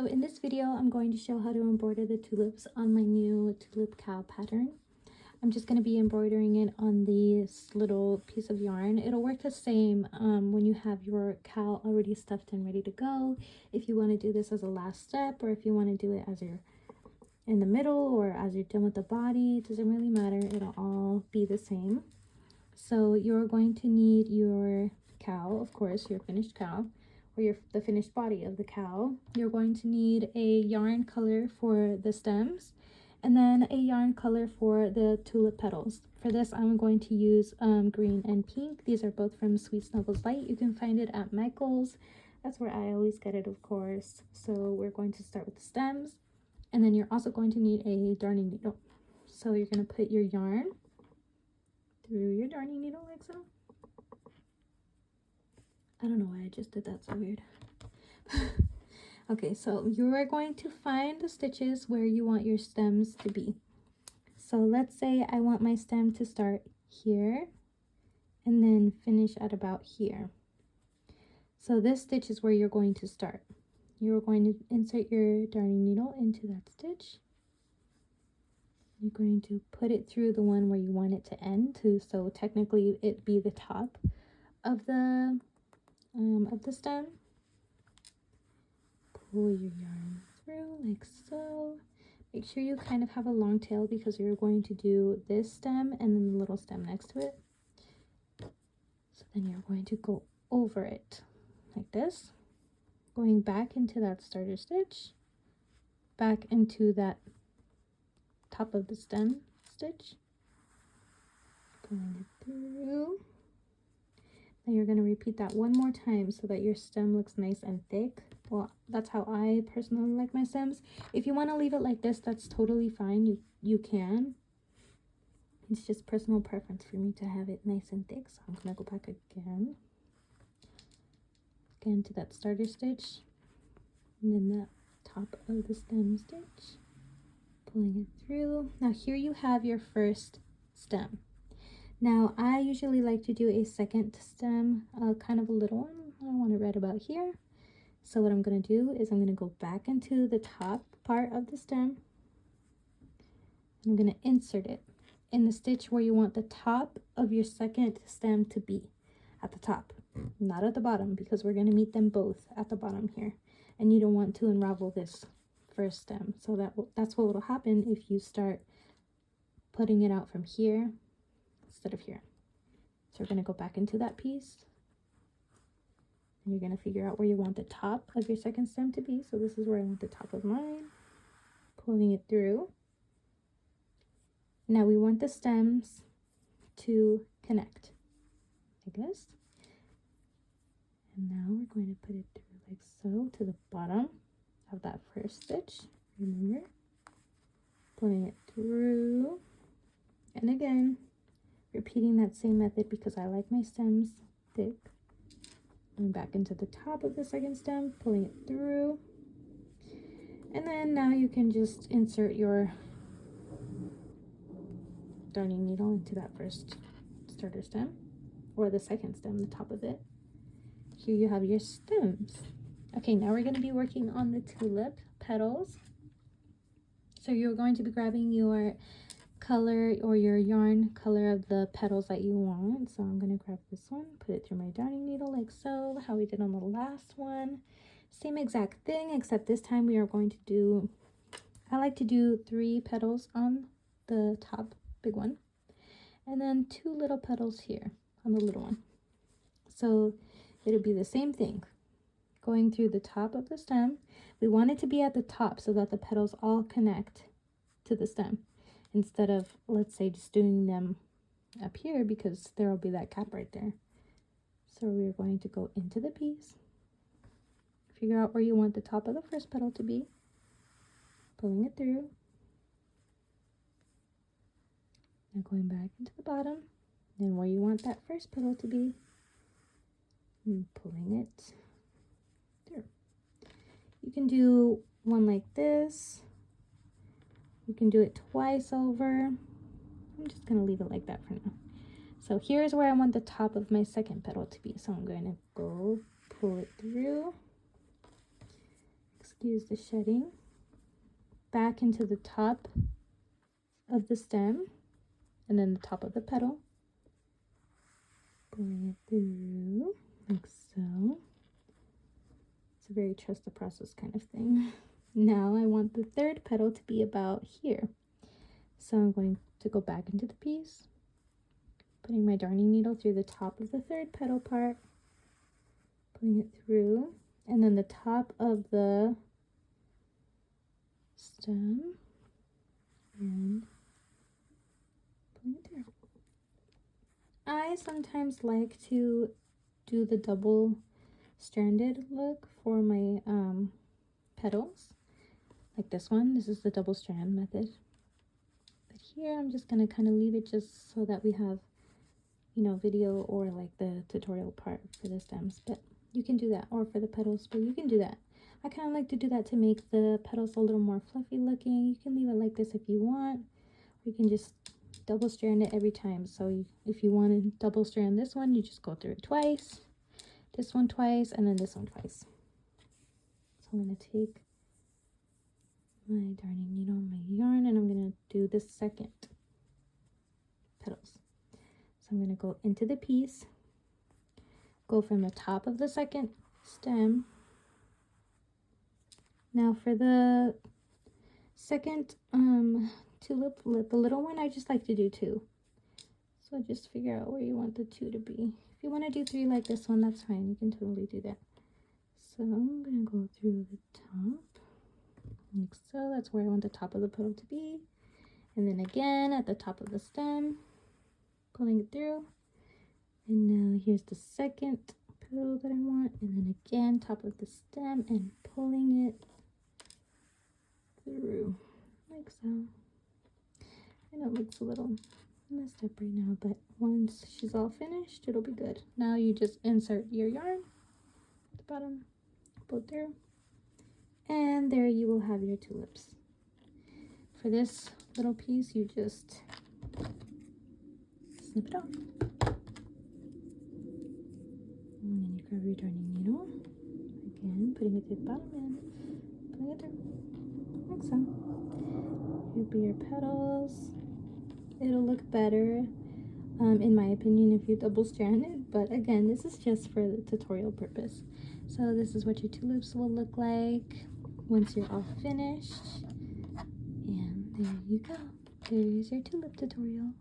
So in this video, I'm going to show how to embroider the tulips on my new tulip cow pattern. I'm just going to be embroidering it on this little piece of yarn. It'll work the same when you have your cow already stuffed and ready to go. If you want to do this as a last step, or if you want to do it as you're in the middle or as you're done with the body, it doesn't really matter. It'll all be the same. So you're going to need your cow, of course, your finished cow, or the finished body of the cow. You're going to need a yarn color for the stems, and then a yarn color for the tulip petals. For this, I'm going to use green and pink. These are both from Sweet Snuggles Light. You can find it at Michael's. That's where I always get it, of course. So we're going to start with the stems, and then you're also going to need a darning needle. So you're going to put your yarn through your darning needle like so. I don't know why I just did that so weird. Okay, so you are going to find the stitches where you want your stems to be. So let's say I want my stem to start here and then finish at about here. So this stitch is where you're going to start. You're going to insert your darning needle into that stitch. You're going to put it through the one where you want it to end to, so technically it be the top of the stem. Pull your yarn through like so. Make sure you kind of have a long tail because you're going to do this stem and then the little stem next to it. So then you're going to go over it like this, going back into that starter stitch, back into that top of the stem stitch, pulling it through. Then you're going to repeat that one more time so that your stem looks nice and thick. Well, that's how I personally like my stems. If you want to leave it like this, that's totally fine. You can. It's just personal preference for me to have it nice and thick. So I'm going to go back again to that starter stitch, and then the top of the stem stitch, pulling it through. Now here you have your first stem. Now I usually like to do a second stem, kind of a little one. I want it right about here. So what I'm going to do is I'm going to go back into the top part of the stem. I'm going to insert it in the stitch where you want the top of your second stem to be, at the top, not at the bottom, because we're going to meet them both at the bottom here, and you don't want to unravel this first stem. So that's what will happen if you start putting it out from here instead of here. So we're going to go back into that piece, and you're going to figure out where you want the top of your second stem to be. So this is where I want the top of mine, pulling it through. Now we want the stems to connect like this, and now we're going to put it through like so to the bottom of that first stitch. Remember, pulling it through, and again repeating that same method because I like my stems thick. Going back into the top of the second stem, pulling it through, and then now you can just insert your darning needle into that first starter stem, or the second stem, the top of it. Here you have your stems. Okay, now we're going to be working on the tulip petals. So you're going to be grabbing your color or your yarn color of the petals that you want. So I'm going to grab this one, put it through my darning needle like so, how we did on the last one. Same exact thing, except this time we are going to do, I like to do 3 petals on the top big one, and then 2 little petals here on the little one. So it'll be the same thing, going through the top of the stem. We want it to be at the top so that the petals all connect to the stem, instead of, let's say, just doing them up here, because there will be that gap right there. So we're going to go into the piece, figure out where you want the top of the first petal to be, pulling it through, now going back into the bottom, then where you want that first petal to be, and pulling it through. You can do one like this. You can do it twice over. I'm just going to leave it like that for now. So here's where I want the top of my second petal to be. So I'm going to go pull it through, use the shedding back into the top of the stem and then the top of the petal. Pulling it through like so. It's a very trust the process kind of thing. Now I want the third petal to be about here. So I'm going to go back into the piece, putting my darning needle through the top of the third petal part, pulling it through, and then the top of the stem, and pulling it through. I sometimes like to do the double stranded look for my petals, like this one. This is the double strand method. But here I'm just gonna kind of leave it just so that we have, you know, video or like the tutorial part for the stems. But you can do that, or for the petals, but you can do that. I kind of like to do that to make the petals a little more fluffy looking. You can leave it like this if you want. You can just double strand it every time. So if you want to double strand this one, you just go through it twice, this one twice, and then this one twice. So I'm going to take my darning needle and my yarn, and I'm going to do the second petals. So I'm going to go into the piece, go from the top of the second stem. Now for the second tulip, the little one, I just like to do 2. So just figure out where you want the 2 to be. If you want to do 3 like this one, that's fine. You can totally do that. So I'm going to go through the top like so. That's where I want the top of the petal to be. And then again at the top of the stem, pulling it through. And now here's the second petal that I want. And then again, top of the stem and pulling it through like so. I know it looks a little messed up right now, but once she's all finished, it'll be good. Now you just insert your yarn at the bottom, pull through, and there you will have your tulips. For this little piece, you just snip it off. And then you grab your darning needle, again, putting it to the bottom and pulling it through, like so. Here'll be your petals. It'll look better, in my opinion, if you double strand it, but again, this is just for the tutorial purpose. So this is what your tulips will look like once you're all finished, and there you go. There's your tulip tutorial.